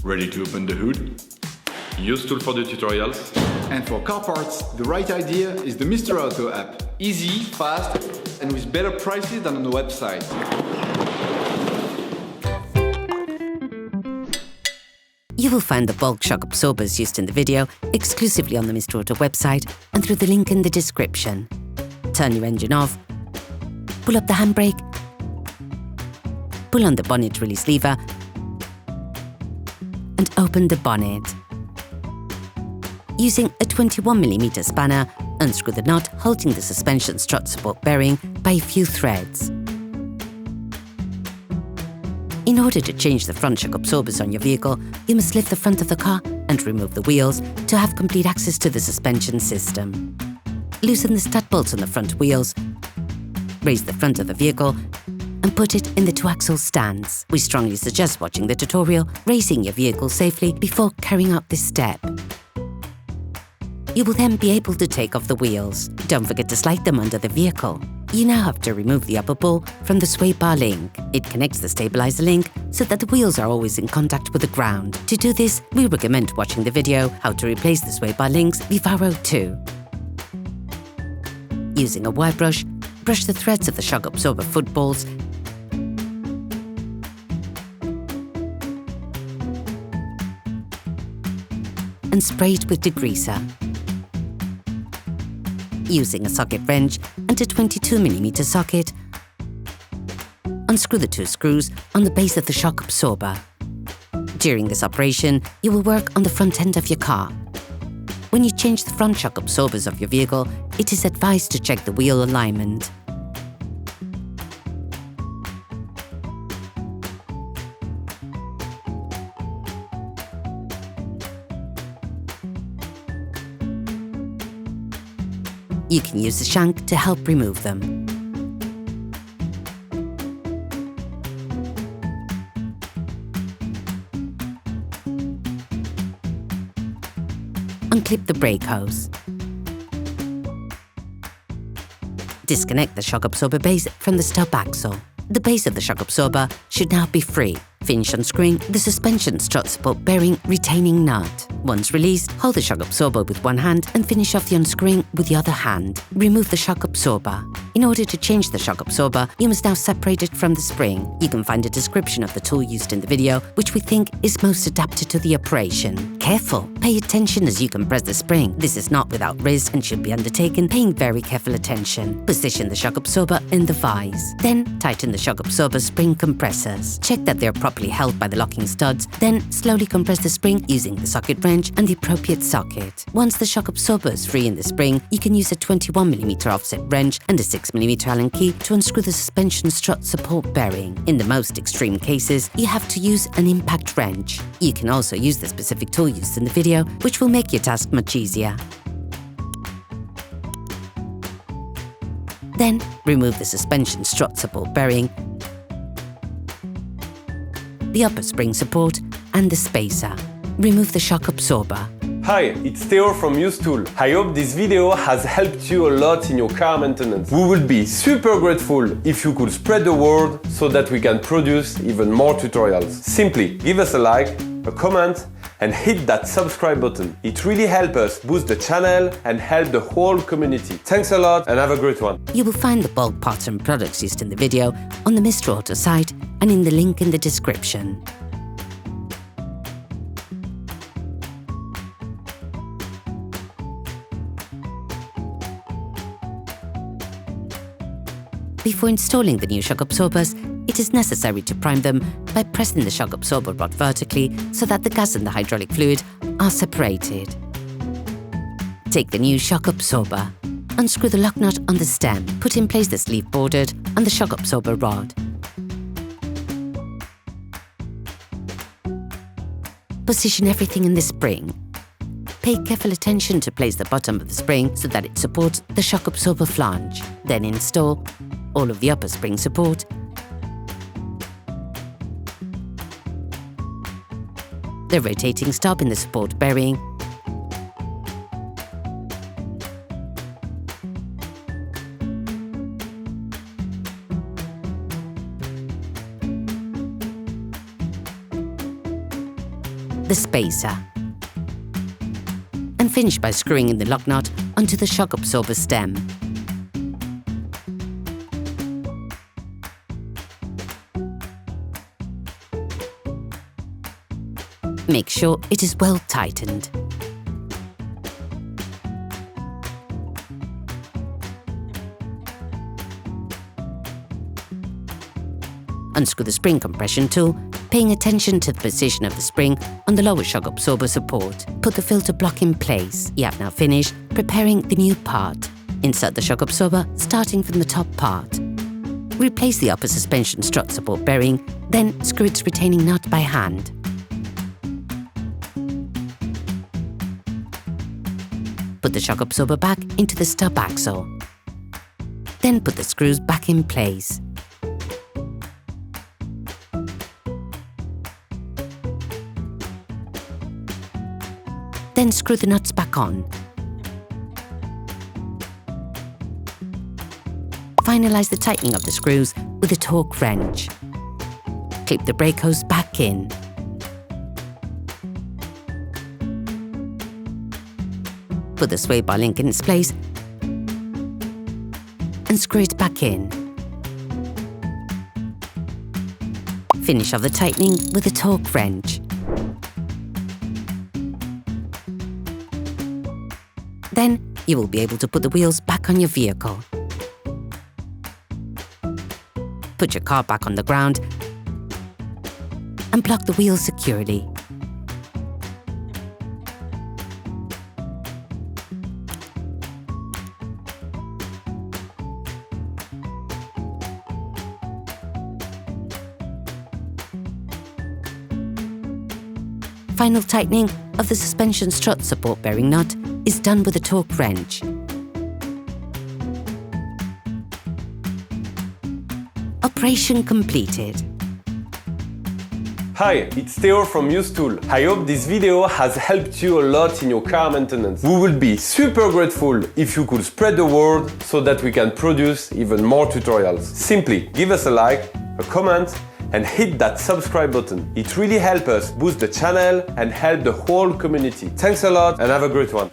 Ready to open the hood? UseTool for the tutorials. And for car parts, the right idea is the Mr. Auto app. Easy, fast, and with better prices than on the website. You will find the bulk shock absorbers used in the video exclusively on the Mr. Auto website and through the link in the description. Turn your engine off, pull up the handbrake, pull on the bonnet release lever and open the bonnet. Using a 21mm spanner, unscrew the knot holding the suspension strut support bearing by a few threads. In order to change the front shock absorbers on your vehicle, you must lift the front of the car and remove the wheels to have complete access to the suspension system. Loosen the stud bolts on the front wheels, raise the front of the vehicle and put it in the two-axle stance. We strongly suggest watching the tutorial, raising your vehicle safely before carrying out this step. You will then be able to take off the wheels. Don't forget to slide them under the vehicle. You now have to remove the upper ball from the sway bar link. It connects the stabilizer link so that the wheels are always in contact with the ground. To do this, we recommend watching the video How to Replace the Sway Bar Links Vivaro 2. Using a wire brush, brush the threads of the shock absorber footballs and spray it with degreaser. Using a socket wrench and a 22mm socket, unscrew the two screws on the base of the shock absorber. During this operation, you will work on the front end of your car. When you change the front shock absorbers of your vehicle, it is advised to check the wheel alignment. You can use a shank to help remove them. Unclip the brake hose. Disconnect the shock absorber base from the stub axle. The base of the shock absorber should now be free. Finish unscrewing the suspension strut support bearing retaining nut. Once released, hold the shock absorber with one hand and finish off the unscrewing with the other hand. Remove the shock absorber. In order to change the shock absorber, you must now separate it from the spring. You can find a description of the tool used in the video, which we think is most adapted to the operation. Careful! Pay attention as you compress the spring. This is not without risk and should be undertaken paying very careful attention. Position the shock absorber in the vise. Then tighten the shock absorber spring compressors. Check that they are properly held by the locking studs, then slowly compress the spring using the socket wrench and the appropriate socket. Once the shock absorber is free in the spring, you can use a 21mm offset wrench and a 6mm Allen key to unscrew the suspension strut support bearing. In the most extreme cases, you have to use an impact wrench. You can also use the specific tool used in the video, which will make your task much easier. Then, remove the suspension strut support bearing, the upper spring support and the spacer. Remove the shock absorber. Hi, it's Theo from UseTool. I hope this video has helped you a lot in your car maintenance. We would be super grateful if you could spread the word so that we can produce even more tutorials. Simply give us a like, a comment and hit that subscribe button. It really helps us boost the channel and help the whole community. Thanks a lot and have a great one. You will find the bulk parts and products used in the video on the Mr. Auto site and in the link in the description. Before installing the new shock absorbers, it is necessary to prime them by pressing the shock absorber rod vertically so that the gas and the hydraulic fluid are separated. Take the new shock absorber. Unscrew the lock nut on the stem. Put in place the sleeve boarded and the shock absorber rod. Position everything in the spring. Pay careful attention to place the bottom of the spring so that it supports the shock absorber flange. Then install all of the upper spring support the rotating stop in the support bearing, the spacer. And finish by screwing in the lock nut onto the shock absorber stem. Make sure it is well tightened. Unscrew the spring compression tool, paying attention to the position of the spring on the lower shock absorber support. Put the filter block in place. You have now finished preparing the new part. Insert the shock absorber starting from the top part. Replace the upper suspension strut support bearing, then screw its retaining nut by hand. Put the shock absorber back into the stub axle. Then put the screws back in place. Then screw the nuts back on. Finalize the tightening of the screws with a torque wrench. Clip the brake hose back in. Put the sway bar link in its place and screw it back in. Finish off the tightening with a torque wrench. Then you will be able to put the wheels back on your vehicle. Put your car back on the ground and block the wheels securely. Final tightening of the suspension strut support bearing nut is done with a torque wrench. Operation completed. Hi, it's Theo from UseTool. I hope this video has helped you a lot in your car maintenance. We would be super grateful if you could spread the word so that we can produce even more tutorials. Simply give us a like, a comment, and hit that subscribe button. It really helps us boost the channel and help the whole community. Thanks a lot and have a great one.